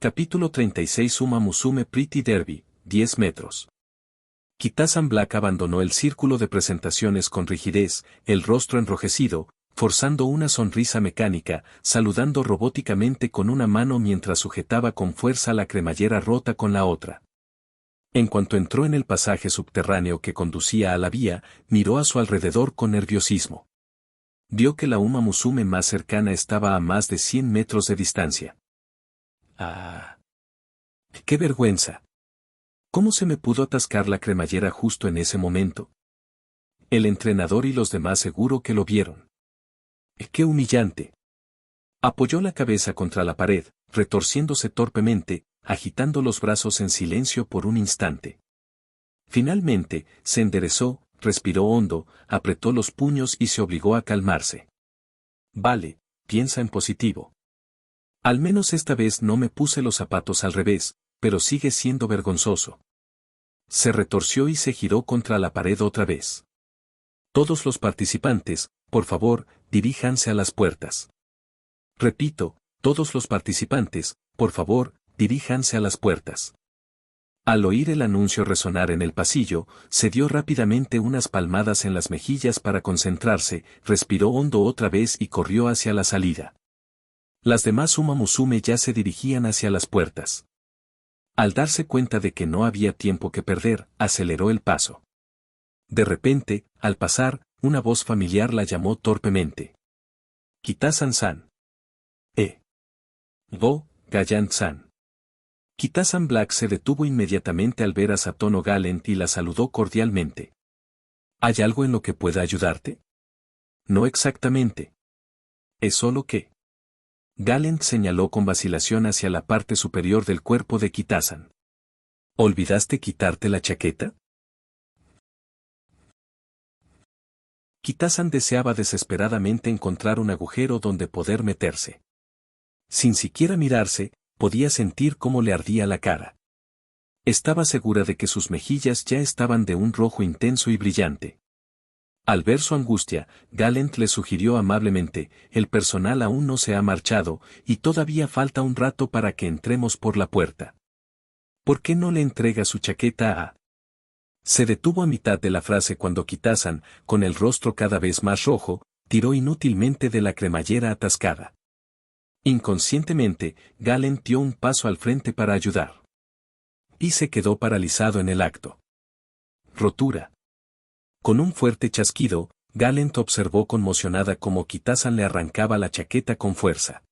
Capítulo 36 Uma Musume Pretty Derby, 10 metros. Kitasan Black abandonó el círculo de presentaciones con rigidez, el rostro enrojecido, forzando una sonrisa mecánica, saludando robóticamente con una mano mientras sujetaba con fuerza la cremallera rota con la otra. En cuanto entró en el pasaje subterráneo que conducía a la vía, miró a su alrededor con nerviosismo. Vio que la Uma Musume más cercana estaba a más de 100 metros de distancia. ¡Ah! ¡Qué vergüenza! ¿Cómo se me pudo atascar la cremallera justo en ese momento? El entrenador y los demás seguro que lo vieron. ¡Qué humillante! Apoyó la cabeza contra la pared, retorciéndose torpemente, agitando los brazos en silencio por un instante. Finalmente, se enderezó, respiró hondo, apretó los puños y se obligó a calmarse. Vale, piensa en positivo. Al menos esta vez no me puse los zapatos al revés, pero sigue siendo vergonzoso. Se retorció y se giró contra la pared otra vez. Todos los participantes, por favor, diríjanse a las puertas. Repito, todos los participantes, por favor, diríjanse a las puertas. Al oír el anuncio resonar en el pasillo, se dio rápidamente unas palmadas en las mejillas para concentrarse, respiró hondo otra vez y corrió hacia la salida. Las demás Uma Musume ya se dirigían hacia las puertas. Al darse cuenta de que no había tiempo que perder, aceleró el paso. De repente, al pasar, una voz familiar la llamó torpemente. Kitasan-san. Go, Gallant-san. Kitasan Black se detuvo inmediatamente al ver a Satono Gallant y la saludó cordialmente. ¿Hay algo en lo que pueda ayudarte? No exactamente. Es solo que... Gallant señaló con vacilación hacia la parte superior del cuerpo de Kitasan. ¿Olvidaste quitarte la chaqueta? Kitasan deseaba desesperadamente encontrar un agujero donde poder meterse. Sin siquiera mirarse, podía sentir cómo le ardía la cara. Estaba segura de que sus mejillas ya estaban de un rojo intenso y brillante. Al ver su angustia, Gallant le sugirió amablemente, el personal aún no se ha marchado, y todavía falta un rato para que entremos por la puerta. ¿Por qué no le entrega su chaqueta a...? Se detuvo a mitad de la frase cuando Kitasan, con el rostro cada vez más rojo, tiró inútilmente de la cremallera atascada. Inconscientemente, Gallant dio un paso al frente para ayudar. Y se quedó paralizado en el acto. Rotura. Con un fuerte chasquido, Gallant observó conmocionada cómo Kitasan le arrancaba la chaqueta con fuerza.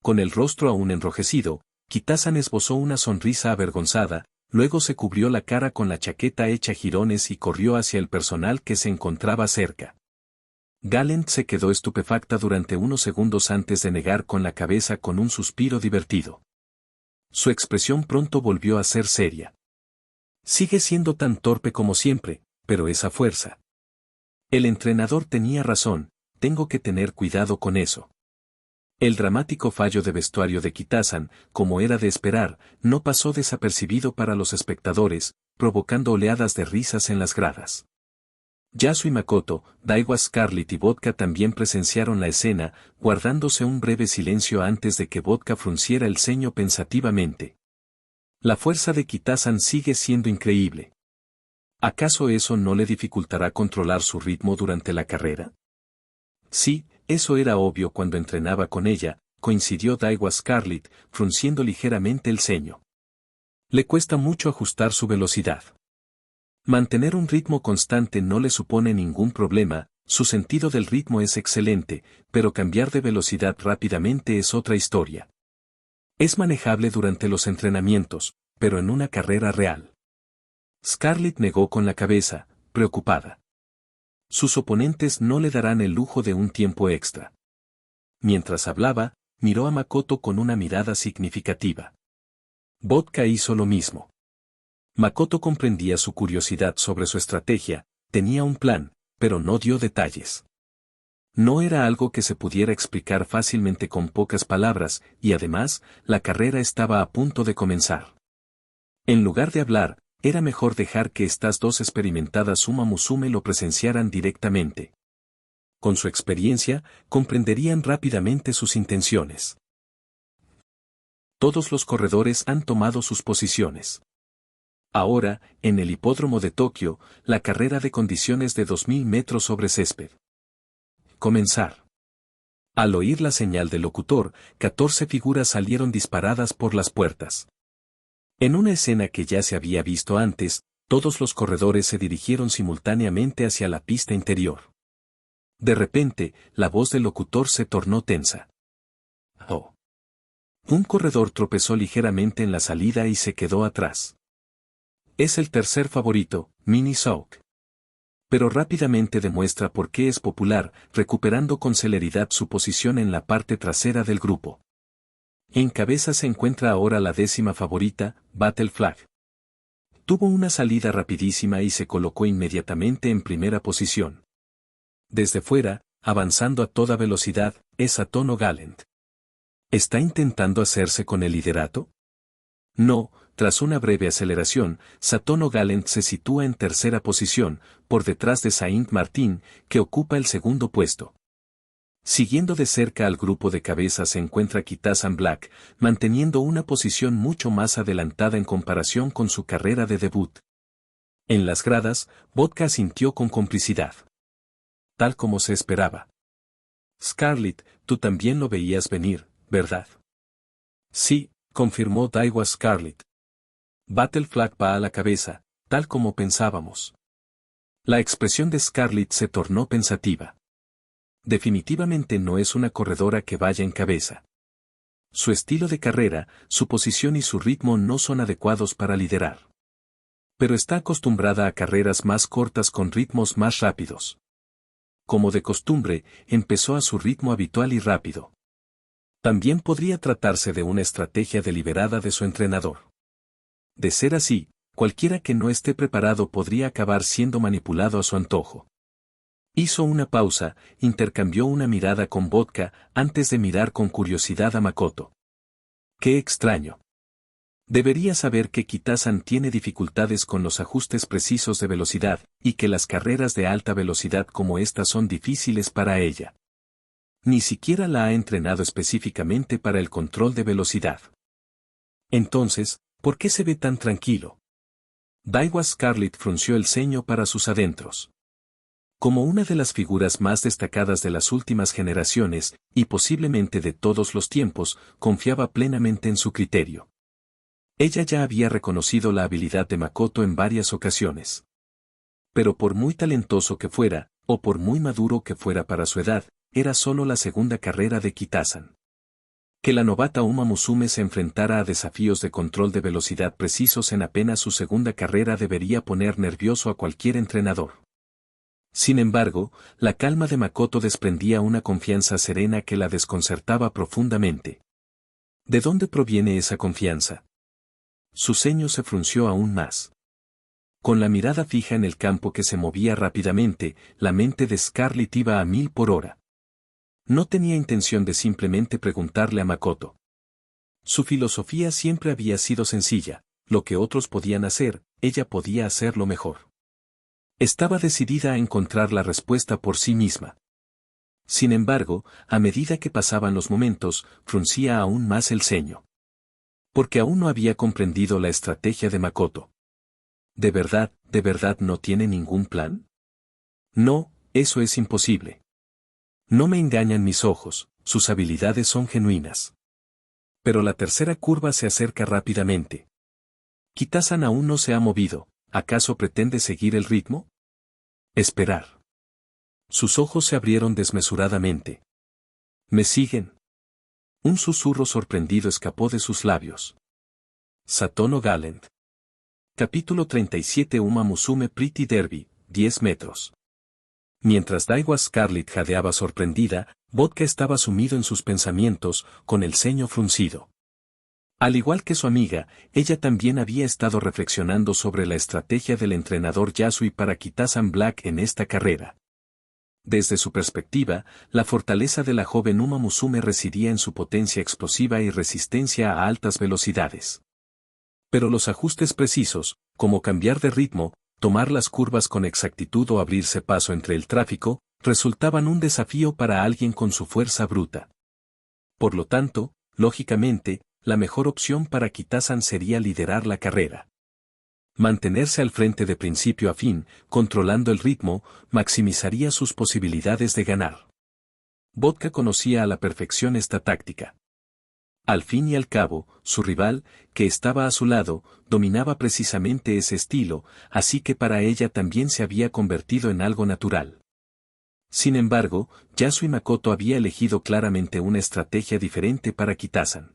Con el rostro aún enrojecido, Kitasan esbozó una sonrisa avergonzada, luego se cubrió la cara con la chaqueta hecha jirones y corrió hacia el personal que se encontraba cerca. Gallant se quedó estupefacta durante unos segundos antes de negar con la cabeza con un suspiro divertido. Su expresión pronto volvió a ser seria. Sigue siendo tan torpe como siempre, pero esa fuerza. El entrenador tenía razón, tengo que tener cuidado con eso. El dramático fallo de vestuario de Kitasan, como era de esperar, no pasó desapercibido para los espectadores, provocando oleadas de risas en las gradas. Yasui Makoto, Daiwa Scarlet y Vodka también presenciaron la escena, guardándose un breve silencio antes de que Vodka frunciera el ceño pensativamente. La fuerza de Kitasan sigue siendo increíble. ¿Acaso eso no le dificultará controlar su ritmo durante la carrera? Sí, eso era obvio cuando entrenaba con ella, coincidió Daiwa Scarlet, frunciendo ligeramente el ceño. Le cuesta mucho ajustar su velocidad. Mantener un ritmo constante no le supone ningún problema, su sentido del ritmo es excelente, pero cambiar de velocidad rápidamente es otra historia. Es manejable durante los entrenamientos, pero en una carrera real. Scarlett negó con la cabeza, preocupada. Sus oponentes no le darán el lujo de un tiempo extra. Mientras hablaba, miró a Makoto con una mirada significativa. Vodka hizo lo mismo. Makoto comprendía su curiosidad sobre su estrategia, tenía un plan, pero no dio detalles. No era algo que se pudiera explicar fácilmente con pocas palabras, y además, la carrera estaba a punto de comenzar. En lugar de hablar, era mejor dejar que estas dos experimentadas Uma Musume lo presenciaran directamente. Con su experiencia, comprenderían rápidamente sus intenciones. Todos los corredores han tomado sus posiciones. Ahora, en el hipódromo de Tokio, la carrera de condiciones de 2000 metros sobre césped. Comenzar. Al oír la señal del locutor, 14 figuras salieron disparadas por las puertas. En una escena que ya se había visto antes, todos los corredores se dirigieron simultáneamente hacia la pista interior. De repente, la voz del locutor se tornó tensa. Oh. Un corredor tropezó ligeramente en la salida y se quedó atrás. Es el tercer favorito, Minnesota. Pero rápidamente demuestra por qué es popular, recuperando con celeridad su posición en la parte trasera del grupo. En cabeza se encuentra ahora la 10ª favorita, Battle Flag. Tuvo una salida rapidísima y se colocó inmediatamente en primera posición. Desde fuera, avanzando a toda velocidad, es Satono Gallant. ¿Está intentando hacerse con el liderato? No, tras una breve aceleración, Satono Gallant se sitúa en tercera posición, por detrás de Saint Martin, que ocupa el segundo puesto. Siguiendo de cerca al grupo de cabeza se encuentra Kitasan Black, manteniendo una posición mucho más adelantada en comparación con su carrera de debut. En las gradas, Vodka asintió con complicidad. Tal como se esperaba. Scarlett, tú también lo veías venir, ¿verdad? Sí, confirmó Daiwa Scarlett. Battle Flag va a la cabeza, tal como pensábamos. La expresión de Scarlett se tornó pensativa. Definitivamente no es una corredora que vaya en cabeza. Su estilo de carrera, su posición y su ritmo no son adecuados para liderar. Pero está acostumbrada a carreras más cortas con ritmos más rápidos. Como de costumbre, empezó a su ritmo habitual y rápido. También podría tratarse de una estrategia deliberada de su entrenador. De ser así, cualquiera que no esté preparado podría acabar siendo manipulado a su antojo. Hizo una pausa, intercambió una mirada con Vodka, antes de mirar con curiosidad a Makoto. ¡Qué extraño! Debería saber que Kitasan tiene dificultades con los ajustes precisos de velocidad, y que las carreras de alta velocidad como esta son difíciles para ella. Ni siquiera la ha entrenado específicamente para el control de velocidad. Entonces, ¿por qué se ve tan tranquilo? Daiwa Scarlett frunció el ceño para sus adentros. Como una de las figuras más destacadas de las últimas generaciones, y posiblemente de todos los tiempos, confiaba plenamente en su criterio. Ella ya había reconocido la habilidad de Makoto en varias ocasiones. Pero por muy talentoso que fuera, o por muy maduro que fuera para su edad, era solo la segunda carrera de Kitasan. Que la novata Uma Musume se enfrentara a desafíos de control de velocidad precisos en apenas su segunda carrera debería poner nervioso a cualquier entrenador. Sin embargo, la calma de Makoto desprendía una confianza serena que la desconcertaba profundamente. ¿De dónde proviene esa confianza? Su ceño se frunció aún más. Con la mirada fija en el campo que se movía rápidamente, la mente de Scarlett iba a 1000 por hora. No tenía intención de simplemente preguntarle a Makoto. Su filosofía siempre había sido sencilla, lo que otros podían hacer, ella podía hacerlo mejor. Estaba decidida a encontrar la respuesta por sí misma. Sin embargo, a medida que pasaban los momentos, fruncía aún más el ceño. Porque aún no había comprendido la estrategia de Makoto. ¿De verdad no tiene ningún plan? No, eso es imposible. No me engañan mis ojos, sus habilidades son genuinas. Pero la tercera curva se acerca rápidamente. Kitasan aún no se ha movido, ¿acaso pretende seguir el ritmo? Esperar. Sus ojos se abrieron desmesuradamente. ¿Me siguen? Un susurro sorprendido escapó de sus labios. Satono Gallant. Capítulo 37 Uma Musume Pretty Derby, 10 metros. Mientras Daiwa Scarlett jadeaba sorprendida, Vodka estaba sumido en sus pensamientos, con el ceño fruncido. Al igual que su amiga, ella también había estado reflexionando sobre la estrategia del entrenador Yasui para Kitasan Black en esta carrera. Desde su perspectiva, la fortaleza de la joven Uma Musume residía en su potencia explosiva y resistencia a altas velocidades. Pero los ajustes precisos, como cambiar de ritmo, tomar las curvas con exactitud o abrirse paso entre el tráfico, resultaban un desafío para alguien con su fuerza bruta. Por lo tanto, lógicamente, la mejor opción para Kitasan sería liderar la carrera. Mantenerse al frente de principio a fin, controlando el ritmo, maximizaría sus posibilidades de ganar. Vodka conocía a la perfección esta táctica. Al fin y al cabo, su rival, que estaba a su lado, dominaba precisamente ese estilo, así que para ella también se había convertido en algo natural. Sin embargo, Yasuo y Makoto había elegido claramente una estrategia diferente para Kitasan.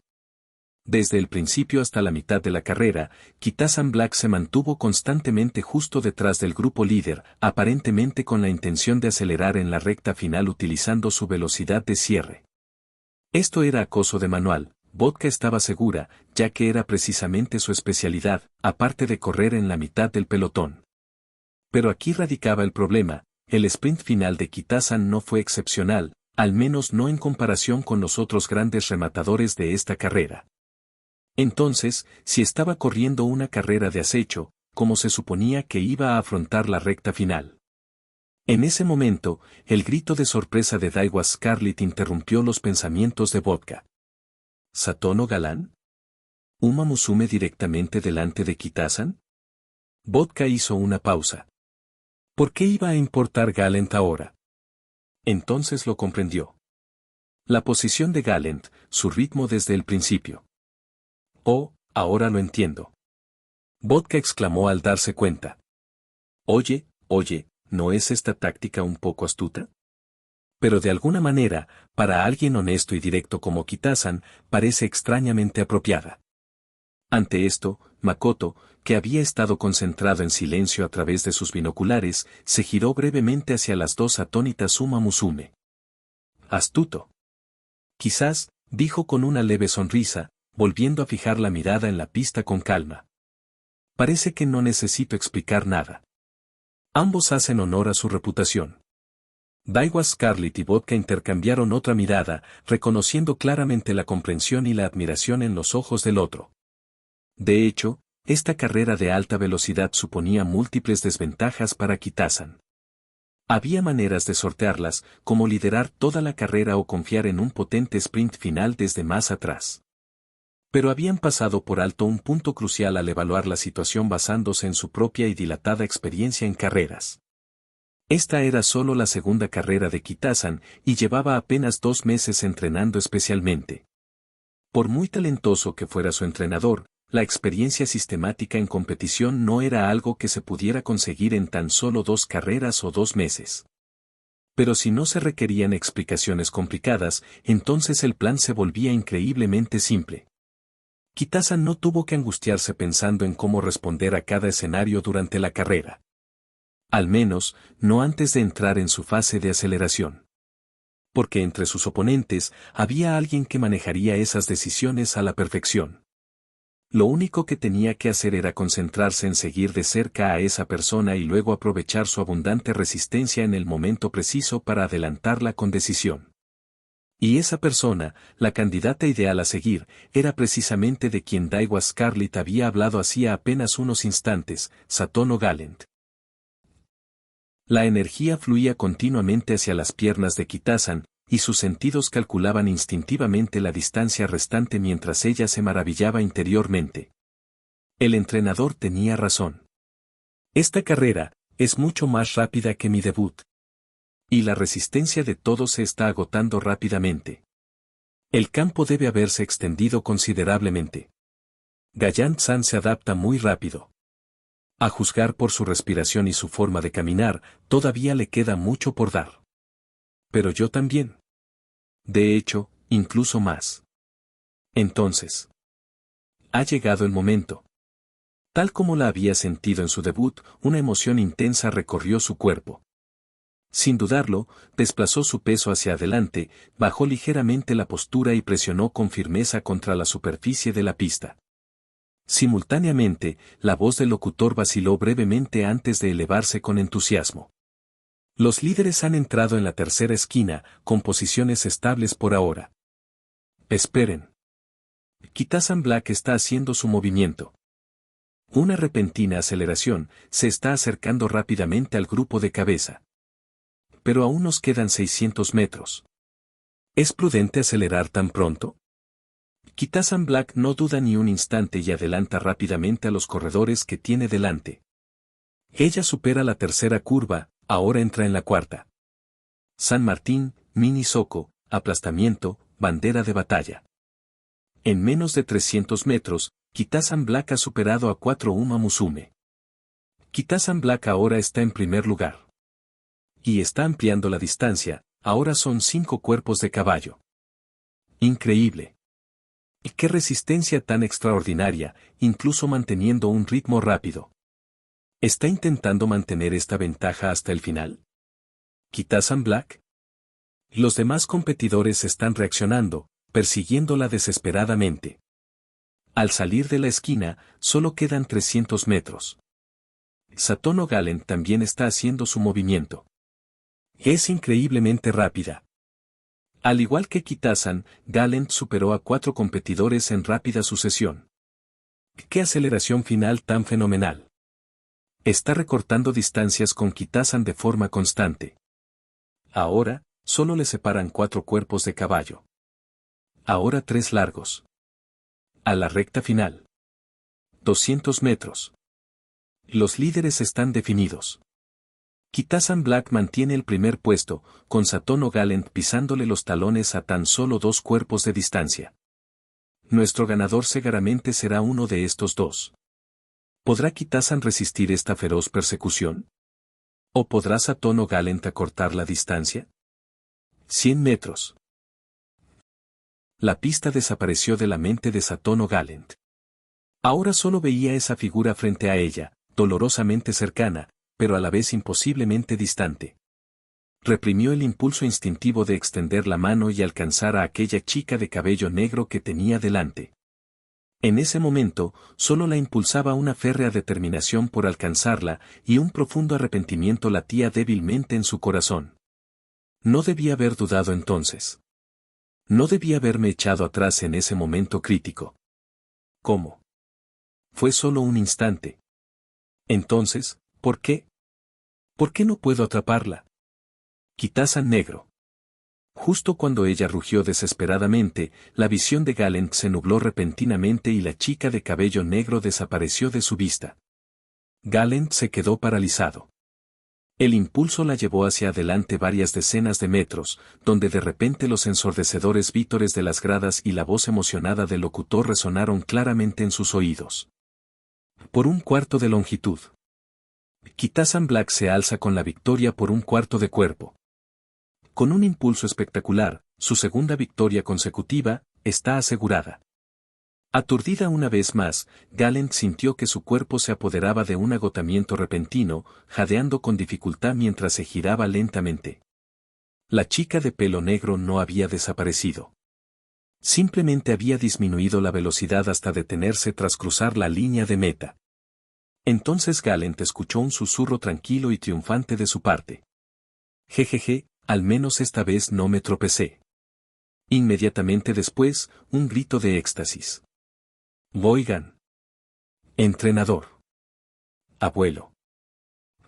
Desde el principio hasta la mitad de la carrera, Kitasan Black se mantuvo constantemente justo detrás del grupo líder, aparentemente con la intención de acelerar en la recta final utilizando su velocidad de cierre. Esto era acoso de manual. Vodka estaba segura, ya que era precisamente su especialidad, aparte de correr en la mitad del pelotón. Pero aquí radicaba el problema, el sprint final de Kitasan no fue excepcional, al menos no en comparación con los otros grandes rematadores de esta carrera. Entonces, si estaba corriendo una carrera de acecho, ¿cómo se suponía que iba a afrontar la recta final? En ese momento, el grito de sorpresa de Daiwa Scarlet interrumpió los pensamientos de Vodka. ¿Satono Galán? ¿Uma Musume directamente delante de Kitasan? Vodka hizo una pausa. ¿Por qué iba a importar Galent ahora? Entonces lo comprendió. La posición de Galent, su ritmo desde el principio. Oh, ahora lo entiendo. Vodka exclamó al darse cuenta. Oye, ¿no es esta táctica un poco astuta? Pero de alguna manera, para alguien honesto y directo como Kitasan, parece extrañamente apropiada. Ante esto, Makoto, que había estado concentrado en silencio a través de sus binoculares, se giró brevemente hacia las dos atónitas Uma Musume. Astuto. Quizás, dijo con una leve sonrisa, volviendo a fijar la mirada en la pista con calma. Parece que no necesito explicar nada. Ambos hacen honor a su reputación. Daiwa Scarlet y Vodka intercambiaron otra mirada, reconociendo claramente la comprensión y la admiración en los ojos del otro. De hecho, esta carrera de alta velocidad suponía múltiples desventajas para Kitasan. Había maneras de sortearlas, como liderar toda la carrera o confiar en un potente sprint final desde más atrás. Pero habían pasado por alto un punto crucial al evaluar la situación basándose en su propia y dilatada experiencia en carreras. Esta era solo la segunda carrera de Kitasan y llevaba apenas 2 meses entrenando especialmente. Por muy talentoso que fuera su entrenador, la experiencia sistemática en competición no era algo que se pudiera conseguir en tan solo 2 carreras o 2 meses. Pero si no se requerían explicaciones complicadas, entonces el plan se volvía increíblemente simple. Kitasan no tuvo que angustiarse pensando en cómo responder a cada escenario durante la carrera. Al menos, no antes de entrar en su fase de aceleración. Porque entre sus oponentes, había alguien que manejaría esas decisiones a la perfección. Lo único que tenía que hacer era concentrarse en seguir de cerca a esa persona y luego aprovechar su abundante resistencia en el momento preciso para adelantarla con decisión. Y esa persona, la candidata ideal a seguir, era precisamente de quien Daiwa Scarlet había hablado hacía apenas unos instantes, Satono Galent. La energía fluía continuamente hacia las piernas de Kitasan, y sus sentidos calculaban instintivamente la distancia restante mientras ella se maravillaba interiormente. El entrenador tenía razón. Esta carrera es mucho más rápida que mi debut. Y la resistencia de todos se está agotando rápidamente. El campo debe haberse extendido considerablemente. Gallant-san se adapta muy rápido. A juzgar por su respiración y su forma de caminar, todavía le queda mucho por dar. Pero yo también. De hecho, incluso más. Entonces, ha llegado el momento. Tal como la había sentido en su debut, una emoción intensa recorrió su cuerpo. Sin dudarlo, desplazó su peso hacia adelante, bajó ligeramente la postura y presionó con firmeza contra la superficie de la pista. Simultáneamente, la voz del locutor vaciló brevemente antes de elevarse con entusiasmo. Los líderes han entrado en la tercera esquina, con posiciones estables por ahora. Esperen. Kitasan Black está haciendo su movimiento. Una repentina aceleración, se está acercando rápidamente al grupo de cabeza. Pero aún nos quedan 600 metros. ¿Es prudente acelerar tan pronto? Kitasan Black no duda ni un instante y adelanta rápidamente a los corredores que tiene delante. Ella supera la tercera curva, ahora entra en la cuarta. San Martín, Mini Soco, aplastamiento, bandera de batalla. En menos de 300 metros, Kitasan Black ha superado a 4 Uma Musume. Kitasan Black ahora está en primer lugar. Y está ampliando la distancia, ahora son 5 cuerpos de caballo. Increíble. Y qué resistencia tan extraordinaria, incluso manteniendo un ritmo rápido. ¿Está intentando mantener esta ventaja hasta el final? ¿Kitasan Black? Los demás competidores están reaccionando, persiguiéndola desesperadamente. Al salir de la esquina, solo quedan 300 metros. Satono Gallant también está haciendo su movimiento. Es increíblemente rápida. Al igual que Kitasan, Gallant superó a 4 competidores en rápida sucesión. ¡Qué aceleración final tan fenomenal! Está recortando distancias con Kitasan de forma constante. Ahora, solo le separan 4 cuerpos de caballo. Ahora 3 largos. A la recta final. 200 metros. Los líderes están definidos. Kitasan Black mantiene el primer puesto, con Satono Gallant pisándole los talones a tan solo 2 cuerpos de distancia. Nuestro ganador seguramente será uno de estos dos. ¿Podrá Kitasan resistir esta feroz persecución? ¿O podrá Satono Gallant acortar la distancia? 100 metros. La pista desapareció de la mente de Satono Gallant. Ahora solo veía esa figura frente a ella, dolorosamente cercana, pero a la vez imposiblemente distante. Reprimió el impulso instintivo de extender la mano y alcanzar a aquella chica de cabello negro que tenía delante. En ese momento, solo la impulsaba una férrea determinación por alcanzarla, y un profundo arrepentimiento latía débilmente en su corazón. No debía haber dudado entonces. No debía haberme echado atrás en ese momento crítico. ¿Cómo? Fue solo un instante. Entonces, ¿por qué? ¿Por qué no puedo atraparla? Kitasan negro. Justo cuando ella rugió desesperadamente, la visión de Gallant se nubló repentinamente y la chica de cabello negro desapareció de su vista. Gallant se quedó paralizado. El impulso la llevó hacia adelante varias decenas de metros, donde de repente los ensordecedores vítores de las gradas y la voz emocionada del locutor resonaron claramente en sus oídos. Por 1/4 de longitud. Kitasan Black se alza con la victoria por 1/4 de cuerpo. Con un impulso espectacular, su segunda victoria consecutiva, está asegurada. Aturdida una vez más, Gallant sintió que su cuerpo se apoderaba de un agotamiento repentino, jadeando con dificultad mientras se giraba lentamente. La chica de pelo negro no había desaparecido. Simplemente había disminuido la velocidad hasta detenerse tras cruzar la línea de meta. Entonces Gallant escuchó un susurro tranquilo y triunfante de su parte. Jejeje, al menos esta vez no me tropecé. Inmediatamente después, un grito de éxtasis. Oigan. Entrenador. Abuelo.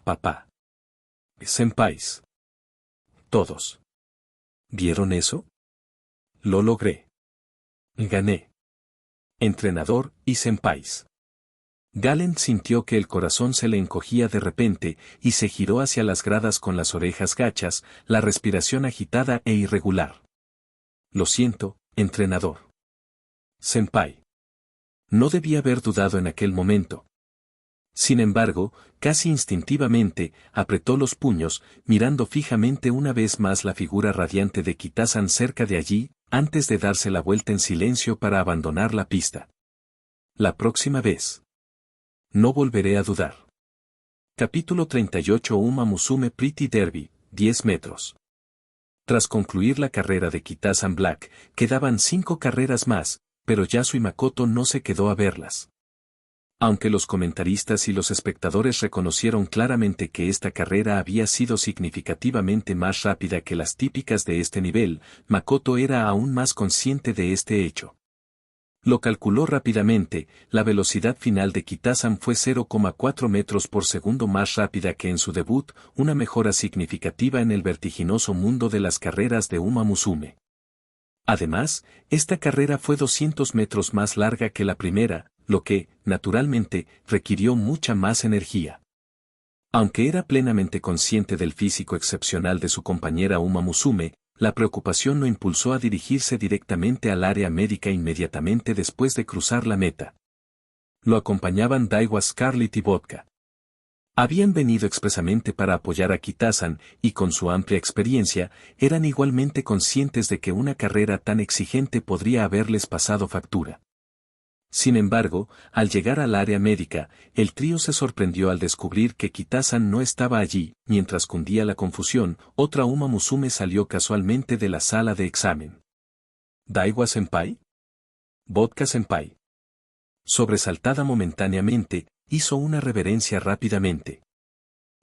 Papá. Senpais. Todos. ¿Vieron eso? Lo logré. Gané. Entrenador y senpais. Gallant sintió que el corazón se le encogía de repente y se giró hacia las gradas con las orejas gachas, la respiración agitada e irregular. Lo siento, entrenador. Senpai. No debía haber dudado en aquel momento. Sin embargo, casi instintivamente, apretó los puños, mirando fijamente una vez más la figura radiante de Kitasan cerca de allí, antes de darse la vuelta en silencio para abandonar la pista. La próxima vez. No volveré a dudar. Capítulo 38 Uma Musume Pretty Derby, 10 metros. Tras concluir la carrera de Kitasan Black, quedaban 5 carreras más, pero Yasui Makoto no se quedó a verlas. Aunque los comentaristas y los espectadores reconocieron claramente que esta carrera había sido significativamente más rápida que las típicas de este nivel, Makoto era aún más consciente de este hecho. Lo calculó rápidamente, la velocidad final de Kitasan fue 0,4 metros por segundo más rápida que en su debut, una mejora significativa en el vertiginoso mundo de las carreras de Uma Musume. Además, esta carrera fue 200 metros más larga que la primera, lo que, naturalmente, requirió mucha más energía. Aunque era plenamente consciente del físico excepcional de su compañera Uma Musume, la preocupación lo impulsó a dirigirse directamente al área médica inmediatamente después de cruzar la meta. Lo acompañaban Daiwa Scarlett y Vodka. Habían venido expresamente para apoyar a Kitasan y con su amplia experiencia, eran igualmente conscientes de que una carrera tan exigente podría haberles pasado factura. Sin embargo, al llegar al área médica, el trío se sorprendió al descubrir que Kitasan no estaba allí. Mientras cundía la confusión, otra Uma Musume salió casualmente de la sala de examen. ¿Daiwa-senpai? Vodka-senpai. Sobresaltada momentáneamente, hizo una reverencia rápidamente.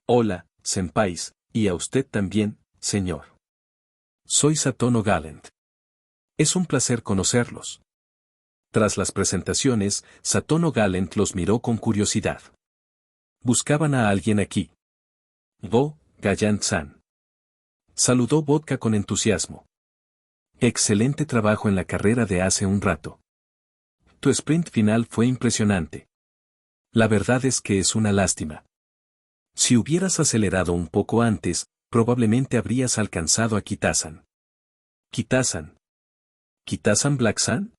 Hola, senpais, y a usted también, señor. Soy Satono Gallant. Es un placer conocerlos. Tras las presentaciones, Satono Gallant los miró con curiosidad. ¿Buscaban a alguien aquí? Go, Gallant-san. Saludó Vodka con entusiasmo. Excelente trabajo en la carrera de hace un rato. Tu sprint final fue impresionante. La verdad es que es una lástima. Si hubieras acelerado un poco antes, probablemente habrías alcanzado a Kitasan. ¿Kitasan? ¿Kitasan Black-san?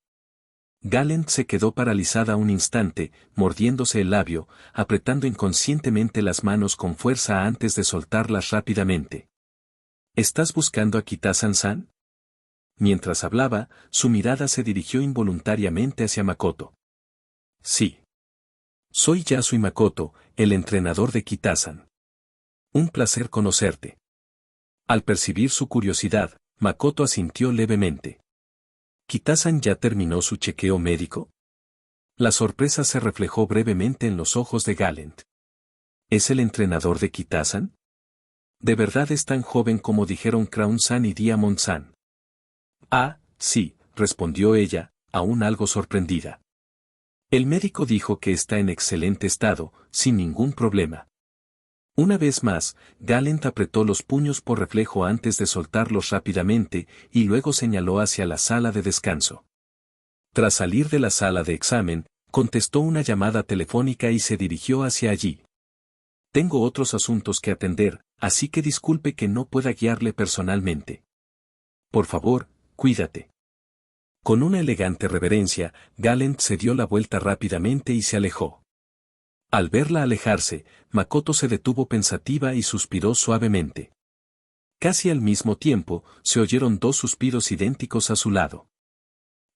Gallant se quedó paralizada un instante, mordiéndose el labio, apretando inconscientemente las manos con fuerza antes de soltarlas rápidamente. ¿Estás buscando a Kitasan-san? Mientras hablaba, su mirada se dirigió involuntariamente hacia Makoto. Sí. Soy Yasui Makoto, el entrenador de Kitasan. Un placer conocerte. Al percibir su curiosidad, Makoto asintió levemente. ¿Kitasan ya terminó su chequeo médico? La sorpresa se reflejó brevemente en los ojos de Gallant. ¿Es el entrenador de Kitasan? ¿De verdad es tan joven como dijeron Crown-san y Diamond-san? Ah, sí, respondió ella, aún algo sorprendida. El médico dijo que está en excelente estado, sin ningún problema. Una vez más, Gallant apretó los puños por reflejo antes de soltarlos rápidamente, y luego señaló hacia la sala de descanso. Tras salir de la sala de examen, contestó una llamada telefónica y se dirigió hacia allí. Tengo otros asuntos que atender, así que disculpe que no pueda guiarle personalmente. Por favor, cuídate. Con una elegante reverencia, Gallant se dio la vuelta rápidamente y se alejó. Al verla alejarse, Makoto se detuvo pensativa y suspiró suavemente. Casi al mismo tiempo, se oyeron dos suspiros idénticos a su lado.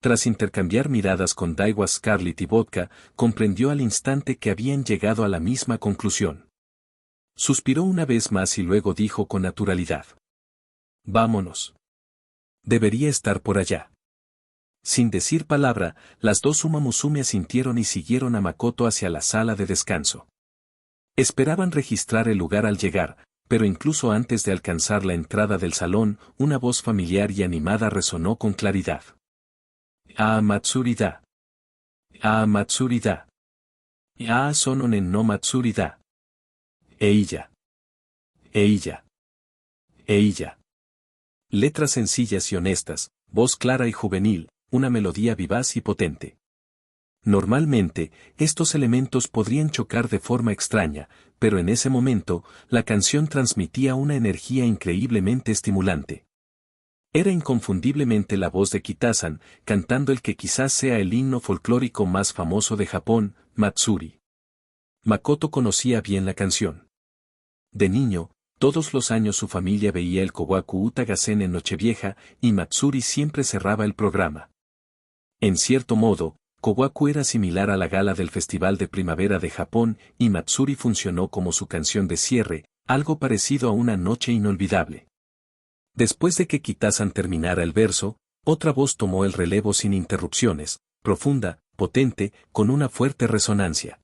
Tras intercambiar miradas con Daiwa Scarlett y Vodka, comprendió al instante que habían llegado a la misma conclusión. Suspiró una vez más y luego dijo con naturalidad. Vámonos. Debería estar por allá. Sin decir palabra, las dos Uma Musume asintieron y siguieron a Makoto hacia la sala de descanso. Esperaban registrar el lugar al llegar, pero incluso antes de alcanzar la entrada del salón, una voz familiar y animada resonó con claridad. Ah, Matsuri-da. Ah, Matsuri-da. Ah, Sononen no Matsuri-da. Eilla. Eilla. Eilla. Letras sencillas y honestas, voz clara y juvenil, una melodía vivaz y potente. Normalmente, estos elementos podrían chocar de forma extraña, pero en ese momento, la canción transmitía una energía increíblemente estimulante. Era inconfundiblemente la voz de Kitasan, cantando el que quizás sea el himno folclórico más famoso de Japón, Matsuri. Makoto conocía bien la canción. De niño, todos los años su familia veía el Kowaku Utagasen en Nochevieja, y Matsuri siempre cerraba el programa. En cierto modo, Kowaku era similar a la gala del Festival de Primavera de Japón, y Matsuri funcionó como su canción de cierre, algo parecido a una noche inolvidable. Después de que Kitasan terminara el verso, otra voz tomó el relevo sin interrupciones, profunda, potente, con una fuerte resonancia.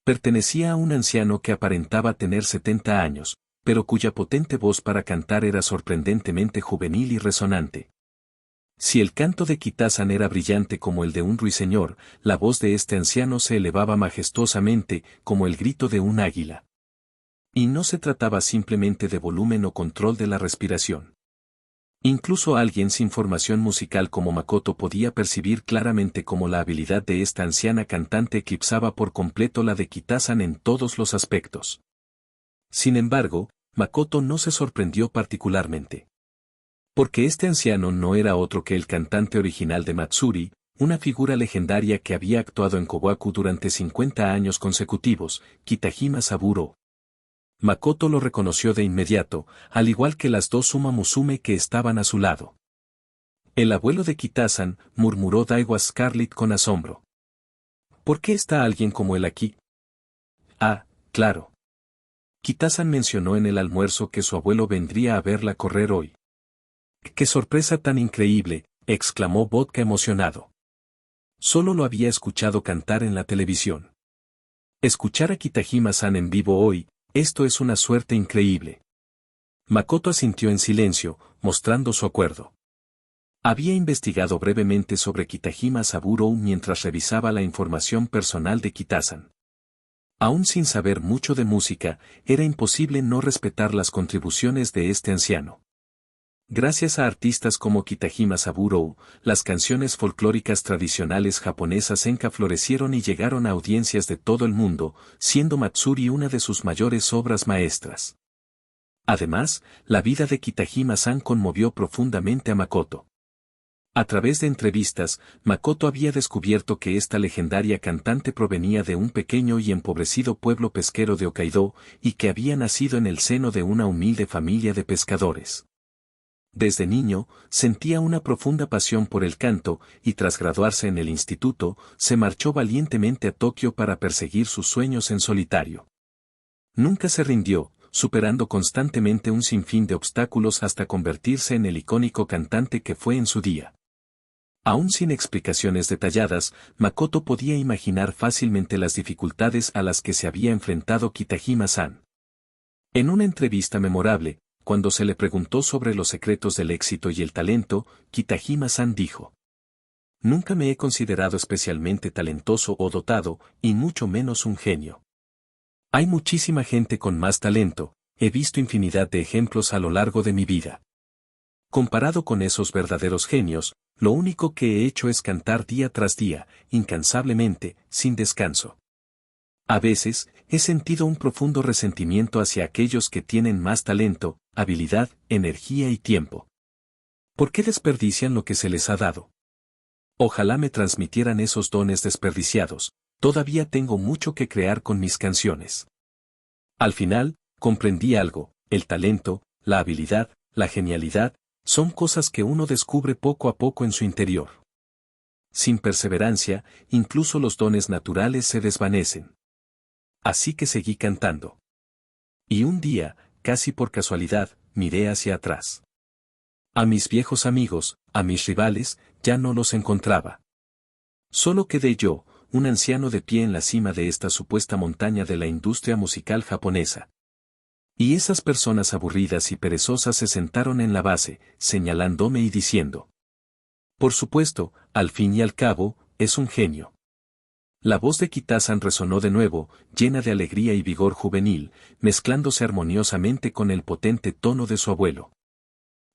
Pertenecía a un anciano que aparentaba tener 70 años, pero cuya potente voz para cantar era sorprendentemente juvenil y resonante. Si el canto de Kitasan era brillante como el de un ruiseñor, la voz de este anciano se elevaba majestuosamente, como el grito de un águila. Y no se trataba simplemente de volumen o control de la respiración. Incluso alguien sin formación musical como Makoto podía percibir claramente cómo la habilidad de esta anciana cantante eclipsaba por completo la de Kitasan en todos los aspectos. Sin embargo, Makoto no se sorprendió particularmente. Porque este anciano no era otro que el cantante original de Matsuri, una figura legendaria que había actuado en Kogaku durante 50 años consecutivos, Kitahima Saburo. Makoto lo reconoció de inmediato, al igual que las dos Uma Musume que estaban a su lado. El abuelo de Kitasan, murmuró Daiwa Scarlet con asombro. ¿Por qué está alguien como él aquí? Ah, claro. Kitasan mencionó en el almuerzo que su abuelo vendría a verla correr hoy. ¡Qué sorpresa tan increíble!, exclamó Vodka emocionado. Solo lo había escuchado cantar en la televisión. Escuchar a Kitahima-san en vivo hoy, esto es una suerte increíble. Makoto asintió en silencio, mostrando su acuerdo. Había investigado brevemente sobre Kitahima Saburo mientras revisaba la información personal de Kitasan. Aún sin saber mucho de música, era imposible no respetar las contribuciones de este anciano. Gracias a artistas como Kitahima Saburo, las canciones folclóricas tradicionales japonesas enka florecieron y llegaron a audiencias de todo el mundo, siendo Matsuri una de sus mayores obras maestras. Además, la vida de Kitahima-san conmovió profundamente a Makoto. A través de entrevistas, Makoto había descubierto que esta legendaria cantante provenía de un pequeño y empobrecido pueblo pesquero de Hokkaido, y que había nacido en el seno de una humilde familia de pescadores. Desde niño, sentía una profunda pasión por el canto, y tras graduarse en el instituto, se marchó valientemente a Tokio para perseguir sus sueños en solitario. Nunca se rindió, superando constantemente un sinfín de obstáculos hasta convertirse en el icónico cantante que fue en su día. Aún sin explicaciones detalladas, Makoto podía imaginar fácilmente las dificultades a las que se había enfrentado Kitahima-san. En una entrevista memorable, cuando se le preguntó sobre los secretos del éxito y el talento, Kitahima-san dijo: «Nunca me he considerado especialmente talentoso o dotado, y mucho menos un genio. Hay muchísima gente con más talento, he visto infinidad de ejemplos a lo largo de mi vida. Comparado con esos verdaderos genios, lo único que he hecho es cantar día tras día, incansablemente, sin descanso. A veces, he sentido un profundo resentimiento hacia aquellos que tienen más talento, habilidad, energía y tiempo. ¿Por qué desperdician lo que se les ha dado? Ojalá me transmitieran esos dones desperdiciados, todavía tengo mucho que crear con mis canciones». Al final, comprendí algo: el talento, la habilidad, la genialidad, son cosas que uno descubre poco a poco en su interior. Sin perseverancia, incluso los dones naturales se desvanecen. Así que seguí cantando. Y un día, casi por casualidad, miré hacia atrás. A mis viejos amigos, a mis rivales, ya no los encontraba. Solo quedé yo, un anciano de pie en la cima de esta supuesta montaña de la industria musical japonesa. Y esas personas aburridas y perezosas se sentaron en la base, señalándome y diciendo: «Por supuesto, al fin y al cabo, es un genio». La voz de Kitasan resonó de nuevo, llena de alegría y vigor juvenil, mezclándose armoniosamente con el potente tono de su abuelo.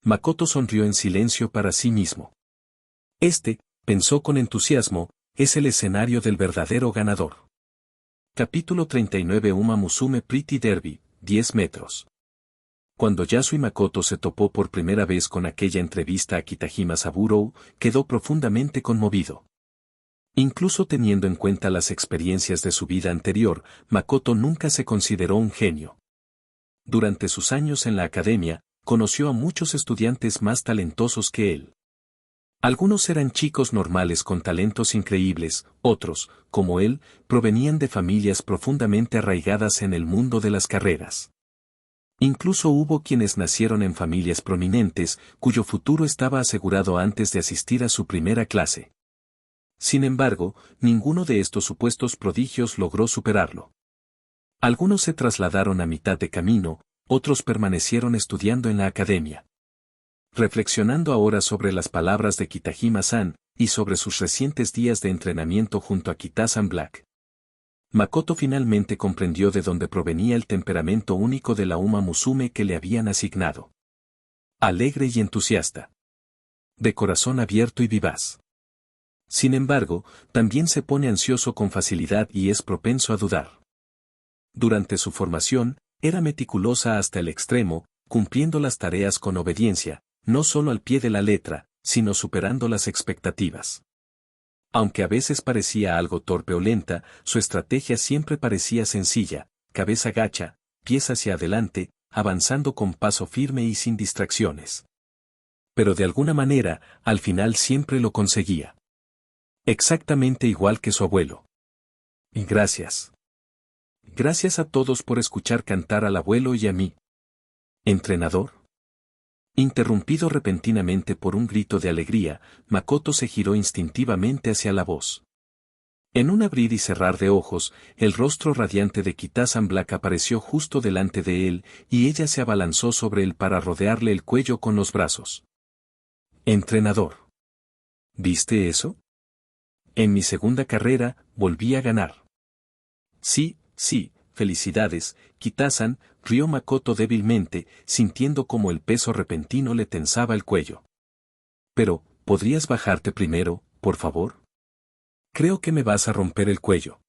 Makoto sonrió en silencio para sí mismo. Pensó con entusiasmo, es el escenario del verdadero ganador. Capítulo 39. Uma Musume Pretty Derby, 10 metros. Cuando Yasu y Makoto se topó por primera vez con aquella entrevista a Kitahima Saburo, quedó profundamente conmovido. Incluso teniendo en cuenta las experiencias de su vida anterior, Makoto nunca se consideró un genio. Durante sus años en la academia, conoció a muchos estudiantes más talentosos que él. Algunos eran chicos normales con talentos increíbles, otros, como él, provenían de familias profundamente arraigadas en el mundo de las carreras. Incluso hubo quienes nacieron en familias prominentes, cuyo futuro estaba asegurado antes de asistir a su primera clase. Sin embargo, ninguno de estos supuestos prodigios logró superarlo. Algunos se trasladaron a mitad de camino, otros permanecieron estudiando en la academia. Reflexionando ahora sobre las palabras de Kitahima-san, y sobre sus recientes días de entrenamiento junto a Kitasan Black, Makoto finalmente comprendió de dónde provenía el temperamento único de la Uma Musume que le habían asignado. Alegre y entusiasta. De corazón abierto y vivaz. Sin embargo, también se pone ansioso con facilidad y es propenso a dudar. Durante su formación, era meticulosa hasta el extremo, cumpliendo las tareas con obediencia, no solo al pie de la letra, sino superando las expectativas. Aunque a veces parecía algo torpe o lenta, su estrategia siempre parecía sencilla: cabeza gacha, pies hacia adelante, avanzando con paso firme y sin distracciones. Pero de alguna manera, al final siempre lo conseguía. Exactamente igual que su abuelo. Y gracias. Gracias a todos por escuchar cantar al abuelo y a mí. ¿Entrenador? Interrumpido repentinamente por un grito de alegría, Makoto se giró instintivamente hacia la voz. En un abrir y cerrar de ojos, el rostro radiante de Kitasan Black apareció justo delante de él, y ella se abalanzó sobre él para rodearle el cuello con los brazos. Entrenador. ¿Viste eso? En mi segunda carrera, volví a ganar. Sí, sí, felicidades, Kitasan, rió Makoto débilmente, sintiendo como el peso repentino le tensaba el cuello. Pero, ¿podrías bajarte primero, por favor? Creo que me vas a romper el cuello.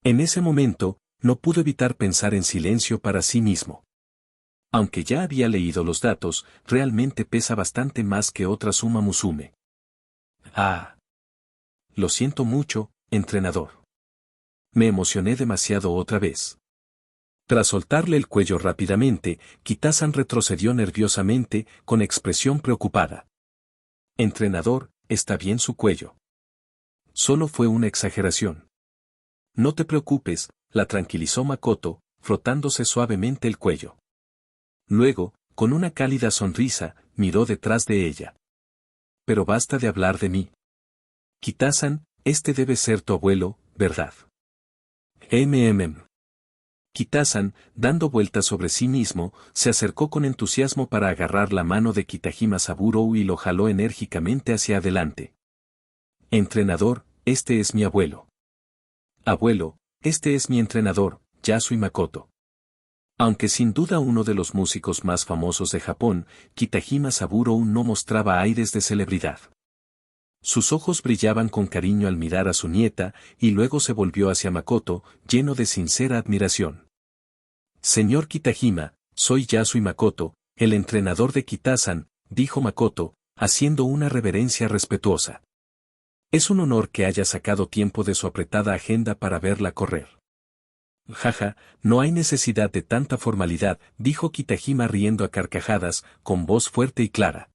En ese momento, no pudo evitar pensar en silencio para sí mismo. Aunque ya había leído los datos, realmente pesa bastante más que otra Uma Musume. Ah. Lo siento mucho, entrenador. Me emocioné demasiado otra vez. Tras soltarle el cuello rápidamente, Kitasan retrocedió nerviosamente, con expresión preocupada. Entrenador, ¿está bien su cuello? Solo fue una exageración. No te preocupes, la tranquilizó Makoto, frotándose suavemente el cuello. Luego, con una cálida sonrisa, miró detrás de ella. Pero basta de hablar de mí. Kitasan, este debe ser tu abuelo, ¿verdad? Kitasan, dando vueltas sobre sí mismo, se acercó con entusiasmo para agarrar la mano de Kitajima Saburou y lo jaló enérgicamente hacia adelante. Entrenador, este es mi abuelo. Abuelo, este es mi entrenador, Yasui Makoto. Aunque sin duda uno de los músicos más famosos de Japón, Kitajima Saburou no mostraba aires de celebridad. Sus ojos brillaban con cariño al mirar a su nieta, y luego se volvió hacia Makoto, lleno de sincera admiración. Señor Kitajima, soy Yasui Makoto, el entrenador de Kitasan, dijo Makoto, haciendo una reverencia respetuosa. Es un honor que haya sacado tiempo de su apretada agenda para verla correr. Jaja, no hay necesidad de tanta formalidad, dijo Kitajima riendo a carcajadas, con voz fuerte y clara.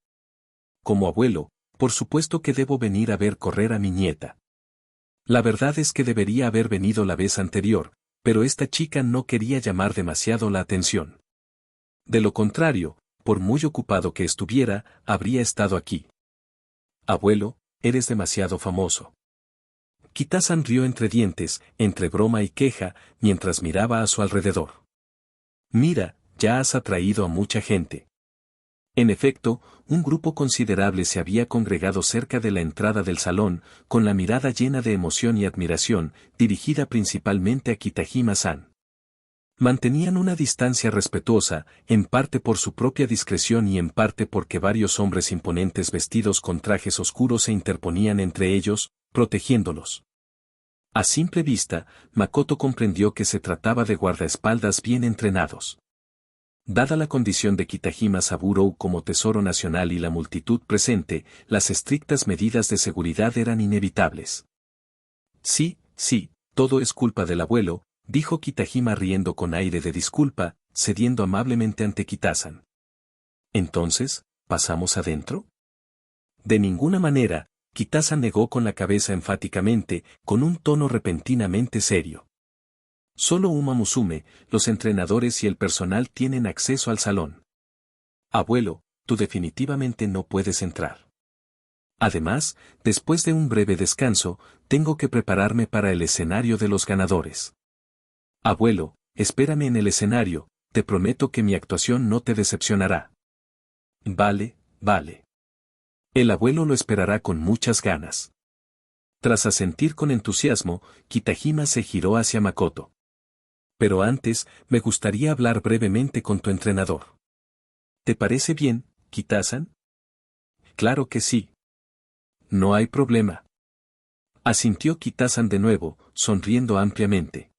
Como abuelo, por supuesto que debo venir a ver correr a mi nieta. La verdad es que debería haber venido la vez anterior, pero esta chica no quería llamar demasiado la atención. De lo contrario, por muy ocupado que estuviera, habría estado aquí. Abuelo, eres demasiado famoso. Kitasan rió entre dientes, entre broma y queja, mientras miraba a su alrededor. Mira, ya has atraído a mucha gente. En efecto, un grupo considerable se había congregado cerca de la entrada del salón, con la mirada llena de emoción y admiración, dirigida principalmente a Kitajima-san. Mantenían una distancia respetuosa, en parte por su propia discreción y en parte porque varios hombres imponentes vestidos con trajes oscuros se interponían entre ellos, protegiéndolos. A simple vista, Makoto comprendió que se trataba de guardaespaldas bien entrenados. Dada la condición de Kitajima Saburou como tesoro nacional y la multitud presente, las estrictas medidas de seguridad eran inevitables. Sí, todo es culpa del abuelo, dijo Kitajima riendo con aire de disculpa, cediendo amablemente ante Kitasan. Entonces, ¿pasamos adentro? De ninguna manera, Kitasan negó con la cabeza enfáticamente, con un tono repentinamente serio. Solo Uma Musume, los entrenadores y el personal tienen acceso al salón. Abuelo, tú definitivamente no puedes entrar. Además, después de un breve descanso, tengo que prepararme para el escenario de los ganadores. Abuelo, espérame en el escenario, te prometo que mi actuación no te decepcionará. Vale. El abuelo lo esperará con muchas ganas. Tras asentir con entusiasmo, Kitajima se giró hacia Makoto. Pero antes, me gustaría hablar brevemente con tu entrenador. ¿Te parece bien, Kitasan? Claro que sí. No hay problema. Asintió Kitasan de nuevo, sonriendo ampliamente.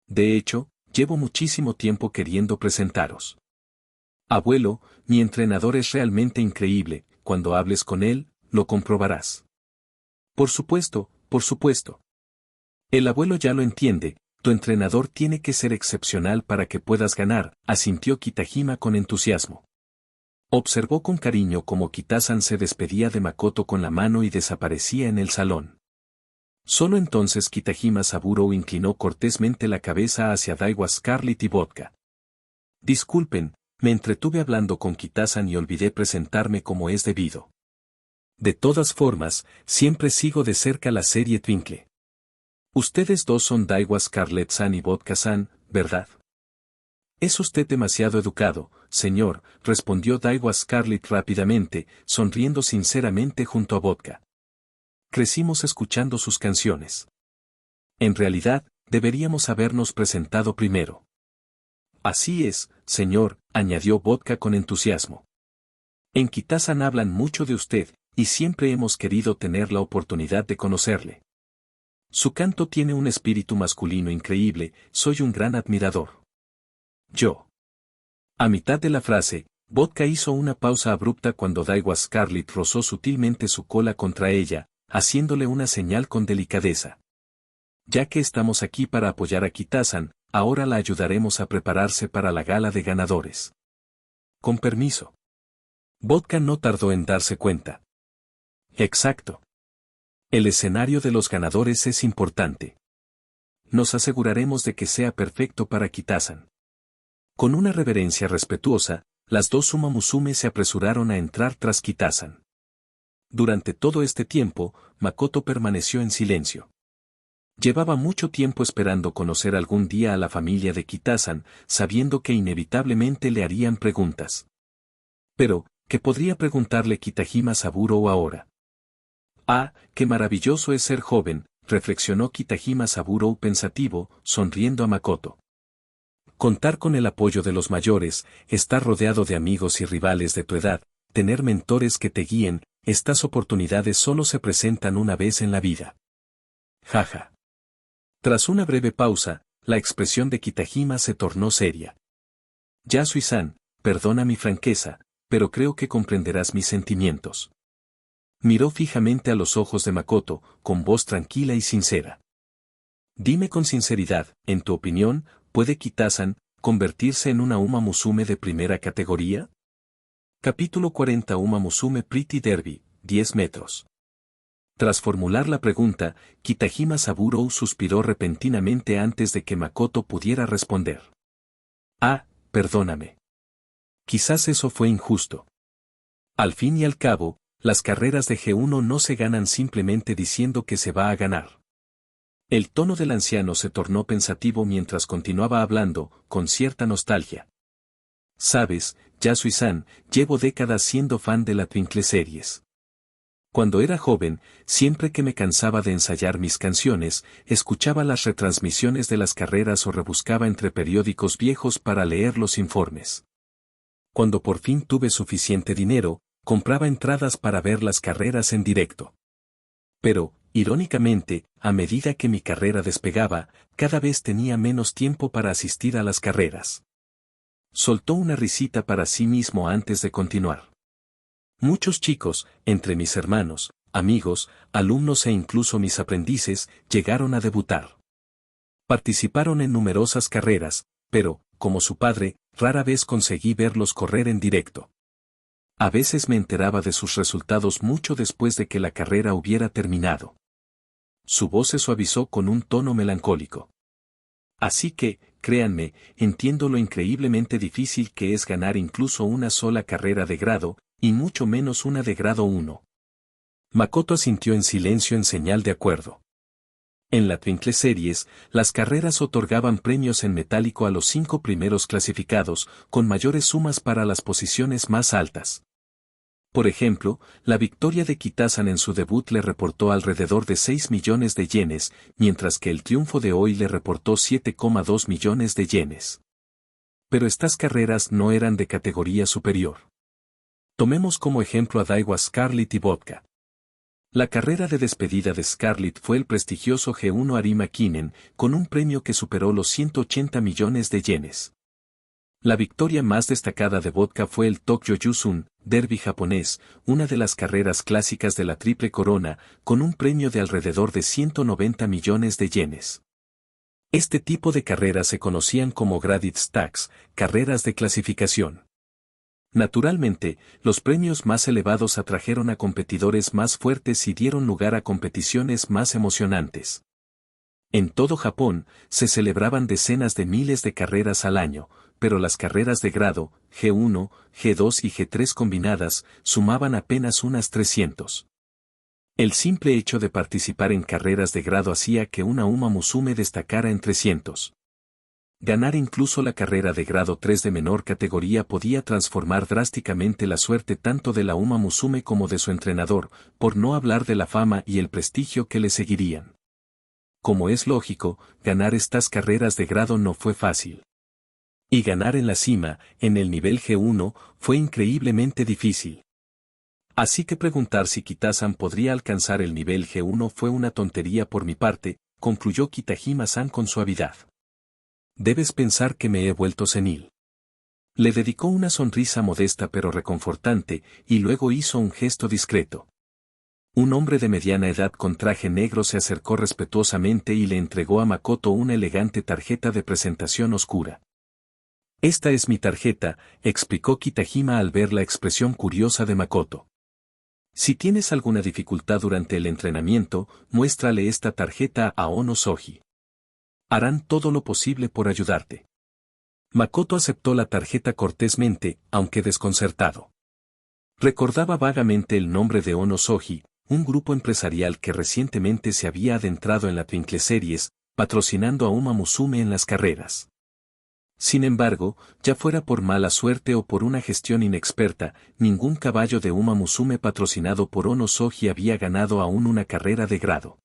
De hecho, llevo muchísimo tiempo queriendo presentaros. Abuelo, mi entrenador es realmente increíble, cuando hables con él, lo comprobarás. Por supuesto, por supuesto. El abuelo ya lo entiende, tu entrenador tiene que ser excepcional para que puedas ganar, asintió Kitajima con entusiasmo. Observó con cariño cómo Kitasan se despedía de Makoto con la mano y desaparecía en el salón. Solo entonces Kitajima Saburo inclinó cortésmente la cabeza hacia Daiwa Scarlet y Vodka. Disculpen, me entretuve hablando con Kitasan y olvidé presentarme como es debido. De todas formas, siempre sigo de cerca la serie Twinkle. Ustedes dos son Daiwa Scarlet-san y Vodka-san, ¿verdad? Es usted demasiado educado, señor, respondió Daiwa Scarlet rápidamente, sonriendo sinceramente junto a Vodka. Crecimos escuchando sus canciones. En realidad, deberíamos habernos presentado primero. Así es, señor, añadió Vodka con entusiasmo. En Kitasan hablan mucho de usted, y siempre hemos querido tener la oportunidad de conocerle. Su canto tiene un espíritu masculino increíble, soy un gran admirador. Yo. A mitad de la frase, Vodka hizo una pausa abrupta cuando Daiwa Scarlet rozó sutilmente su cola contra ella, haciéndole una señal con delicadeza. Ya que estamos aquí para apoyar a Kitasan, ahora la ayudaremos a prepararse para la gala de ganadores. Con permiso. Vodka no tardó en darse cuenta. Exacto. El escenario de los ganadores es importante. Nos aseguraremos de que sea perfecto para Kitasan. Con una reverencia respetuosa, las dos Uma Musume se apresuraron a entrar tras Kitasan. Durante todo este tiempo, Makoto permaneció en silencio. Llevaba mucho tiempo esperando conocer algún día a la familia de Kitasan, sabiendo que inevitablemente le harían preguntas. Pero, ¿qué podría preguntarle Kitajima Saburo ahora? Ah, qué maravilloso es ser joven, reflexionó Kitajima Saburo pensativo, sonriendo a Makoto. Contar con el apoyo de los mayores, estar rodeado de amigos y rivales de tu edad, tener mentores que te guíen, estas oportunidades solo se presentan una vez en la vida. Jaja. Tras una breve pausa, la expresión de Kitajima se tornó seria. Yasui-san, perdona mi franqueza, pero creo que comprenderás mis sentimientos. Miró fijamente a los ojos de Makoto, con voz tranquila y sincera. Dime con sinceridad, en tu opinión, ¿puede Kitasan convertirse en una Uma Musume de primera categoría? Capítulo 40 Uma Musume Pretty Derby, 10 metros. Tras formular la pregunta, Kitajima Saburo suspiró repentinamente antes de que Makoto pudiera responder. Ah, perdóname. Quizás eso fue injusto. Al fin y al cabo, las carreras de G1 no se ganan simplemente diciendo que se va a ganar. El tono del anciano se tornó pensativo mientras continuaba hablando, con cierta nostalgia. Sabes, Yasui-san, llevo décadas siendo fan de la Twinkle Series. Cuando era joven, siempre que me cansaba de ensayar mis canciones, escuchaba las retransmisiones de las carreras o rebuscaba entre periódicos viejos para leer los informes. Cuando por fin tuve suficiente dinero, compraba entradas para ver las carreras en directo. Pero, irónicamente, a medida que mi carrera despegaba, cada vez tenía menos tiempo para asistir a las carreras. Soltó una risita para sí mismo antes de continuar. Muchos chicos, entre mis hermanos, amigos, alumnos e incluso mis aprendices, llegaron a debutar. Participaron en numerosas carreras, pero, como su padre, rara vez conseguí verlos correr en directo. A veces me enteraba de sus resultados mucho después de que la carrera hubiera terminado. Su voz se suavizó con un tono melancólico. Así que, créanme, entiendo lo increíblemente difícil que es ganar incluso una sola carrera de grado, y mucho menos una de grado 1. Makoto asintió en silencio en señal de acuerdo. En la Twinkle Series, las carreras otorgaban premios en metálico a los 5 primeros clasificados, con mayores sumas para las posiciones más altas. Por ejemplo, la victoria de Kitasan en su debut le reportó alrededor de 6 millones de yenes, mientras que el triunfo de hoy le reportó 7,2 millones de yenes. Pero estas carreras no eran de categoría superior. Tomemos como ejemplo a Daiwa Scarlett y Vodka. La carrera de despedida de Scarlett fue el prestigioso G1 Arima Kinen, con un premio que superó los 180 millones de yenes. La victoria más destacada de Vodka fue el Tokyo Yusun, derby japonés, una de las carreras clásicas de la Triple Corona, con un premio de alrededor de 190 millones de yenes. Este tipo de carreras se conocían como Graded Stacks, carreras de clasificación. Naturalmente, los premios más elevados atrajeron a competidores más fuertes y dieron lugar a competiciones más emocionantes. En todo Japón, se celebraban decenas de miles de carreras al año, pero las carreras de grado, G1, G2 y G3 combinadas, sumaban apenas unas 300. El simple hecho de participar en carreras de grado hacía que una Uma Musume destacara en 300. Ganar incluso la carrera de grado 3 de menor categoría podía transformar drásticamente la suerte tanto de la Uma Musume como de su entrenador, por no hablar de la fama y el prestigio que le seguirían. Como es lógico, ganar estas carreras de grado no fue fácil. Y ganar en la cima, en el nivel G1, fue increíblemente difícil. Así que preguntar si Kitasan podría alcanzar el nivel G1 fue una tontería por mi parte, concluyó Kitajima-san con suavidad. Debes pensar que me he vuelto senil. Le dedicó una sonrisa modesta pero reconfortante, y luego hizo un gesto discreto. Un hombre de mediana edad con traje negro se acercó respetuosamente y le entregó a Makoto una elegante tarjeta de presentación oscura. Esta es mi tarjeta, explicó Kitajima al ver la expresión curiosa de Makoto. Si tienes alguna dificultad durante el entrenamiento, muéstrale esta tarjeta a Ono Soji. Harán todo lo posible por ayudarte. Makoto aceptó la tarjeta cortésmente, aunque desconcertado. Recordaba vagamente el nombre de Ono Soji, un grupo empresarial que recientemente se había adentrado en la Twinkle Series, patrocinando a Uma Musume en las carreras. Sin embargo, ya fuera por mala suerte o por una gestión inexperta, ningún caballo de Uma Musume patrocinado por Ono Soji había ganado aún una carrera de grado.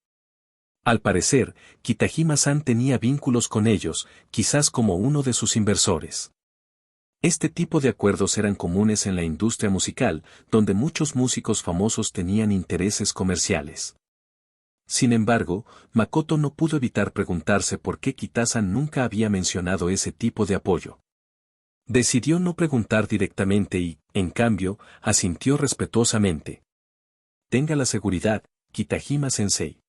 Al parecer, Kitajima-san tenía vínculos con ellos, quizás como uno de sus inversores. Este tipo de acuerdos eran comunes en la industria musical, donde muchos músicos famosos tenían intereses comerciales. Sin embargo, Makoto no pudo evitar preguntarse por qué Kitasan nunca había mencionado ese tipo de apoyo. Decidió no preguntar directamente y, en cambio, asintió respetuosamente. Tenga la seguridad, Kitajima-sensei.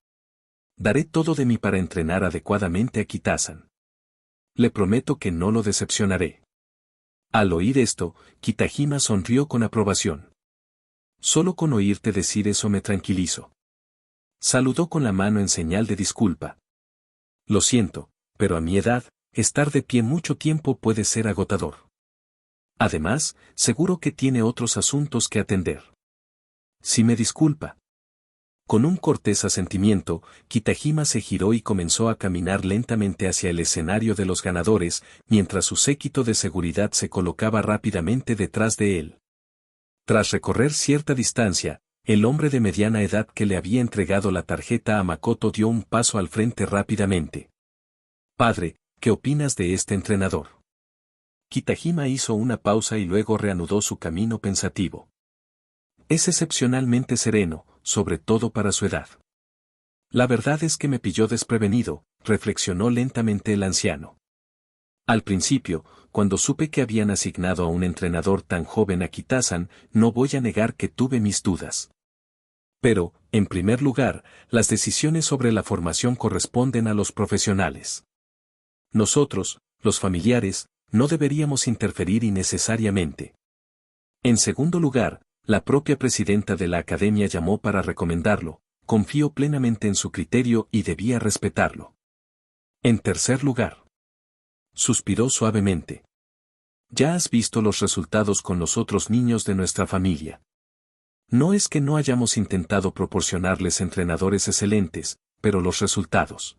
Daré todo de mí para entrenar adecuadamente a Kitasan. Le prometo que no lo decepcionaré. Al oír esto, Kitajima sonrió con aprobación. Solo con oírte decir eso me tranquilizo. Saludó con la mano en señal de disculpa. Lo siento, pero a mi edad, estar de pie mucho tiempo puede ser agotador. Además, seguro que tiene otros asuntos que atender. Si me disculpa. Con un cortés asentimiento, Kitajima se giró y comenzó a caminar lentamente hacia el escenario de los ganadores, mientras su séquito de seguridad se colocaba rápidamente detrás de él. Tras recorrer cierta distancia, el hombre de mediana edad que le había entregado la tarjeta a Makoto dio un paso al frente rápidamente. Padre, ¿qué opinas de este entrenador? Kitajima hizo una pausa y luego reanudó su camino pensativo. Es excepcionalmente sereno, sobre todo para su edad. La verdad es que me pilló desprevenido, reflexionó lentamente el anciano. Al principio, cuando supe que habían asignado a un entrenador tan joven a Kitasan, no voy a negar que tuve mis dudas. Pero, en primer lugar, las decisiones sobre la formación corresponden a los profesionales. Nosotros, los familiares, no deberíamos interferir innecesariamente. En segundo lugar, la propia presidenta de la academia llamó para recomendarlo, confío plenamente en su criterio y debía respetarlo. En tercer lugar, suspiró suavemente. Ya has visto los resultados con los otros niños de nuestra familia. No es que no hayamos intentado proporcionarles entrenadores excelentes, pero los resultados.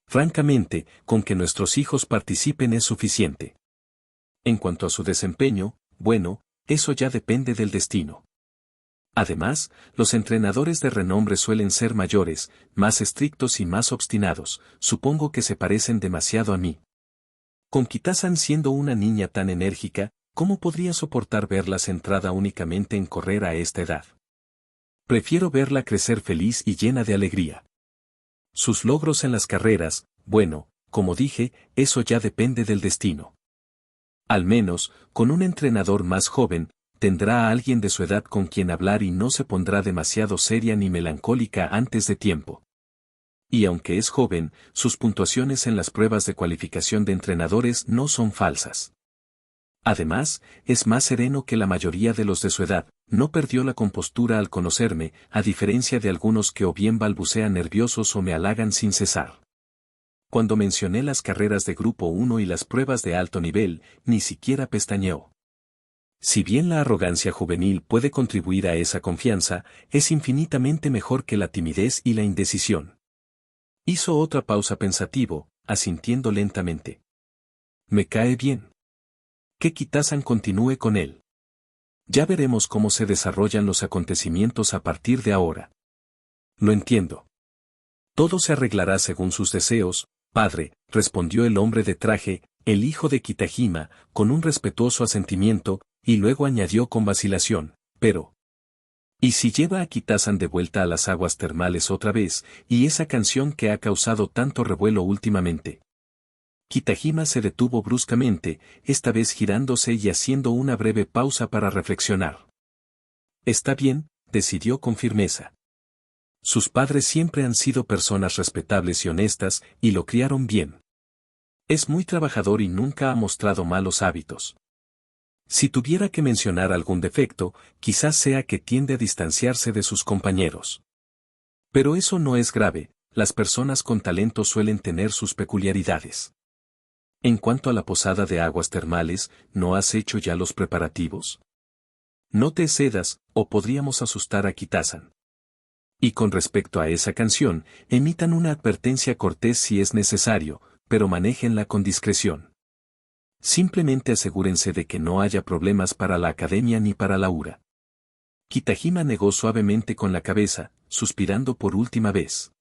Francamente, con que nuestros hijos participen es suficiente. En cuanto a su desempeño, bueno, eso ya depende del destino. Además, los entrenadores de renombre suelen ser mayores, más estrictos y más obstinados, supongo que se parecen demasiado a mí. Con Kitasan siendo una niña tan enérgica, ¿Cómo podría soportar verla centrada únicamente en correr a esta edad? Prefiero verla crecer feliz y llena de alegría. Sus logros en las carreras, bueno, como dije, eso ya depende del destino. Al menos, con un entrenador más joven, tendrá a alguien de su edad con quien hablar y no se pondrá demasiado seria ni melancólica antes de tiempo. Y aunque es joven, sus puntuaciones en las pruebas de cualificación de entrenadores no son falsas. Además, es más sereno que la mayoría de los de su edad, no perdió la compostura al conocerme, a diferencia de algunos que o bien balbucean nerviosos o me halagan sin cesar. Cuando mencioné las carreras de Grupo 1 y las pruebas de alto nivel, ni siquiera pestañeó. Si bien la arrogancia juvenil puede contribuir a esa confianza, es infinitamente mejor que la timidez y la indecisión. Hizo otra pausa pensativo, asintiendo lentamente. Me cae bien. Que Kitasan continúe con él. Ya veremos cómo se desarrollan los acontecimientos a partir de ahora. Lo entiendo. Todo se arreglará según sus deseos, padre, respondió el hombre de traje, el hijo de Kitahima, con un respetuoso asentimiento, y luego añadió con vacilación, pero... ¿Y si lleva a Kitasan de vuelta a las aguas termales otra vez, y esa canción que ha causado tanto revuelo últimamente? Kitahima se detuvo bruscamente, esta vez girándose y haciendo una breve pausa para reflexionar. Está bien, decidió con firmeza. Sus padres siempre han sido personas respetables y honestas, y lo criaron bien. Es muy trabajador y nunca ha mostrado malos hábitos. Si tuviera que mencionar algún defecto, quizás sea que tiende a distanciarse de sus compañeros. Pero eso no es grave, las personas con talento suelen tener sus peculiaridades. En cuanto a la posada de aguas termales, ¿no has hecho ya los preparativos? No te excedas, o podríamos asustar a Kitasan. Y con respecto a esa canción, emitan una advertencia cortés si es necesario, pero manéjenla con discreción. Simplemente asegúrense de que no haya problemas para la academia ni para Laura. Kitahima negó suavemente con la cabeza, suspirando por última vez.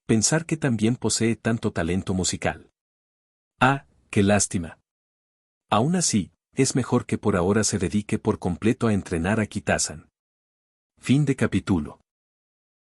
Pensar que también posee tanto talento musical. Ah, qué lástima. Aún así, es mejor que por ahora se dedique por completo a entrenar a Kitasan. Fin de capítulo.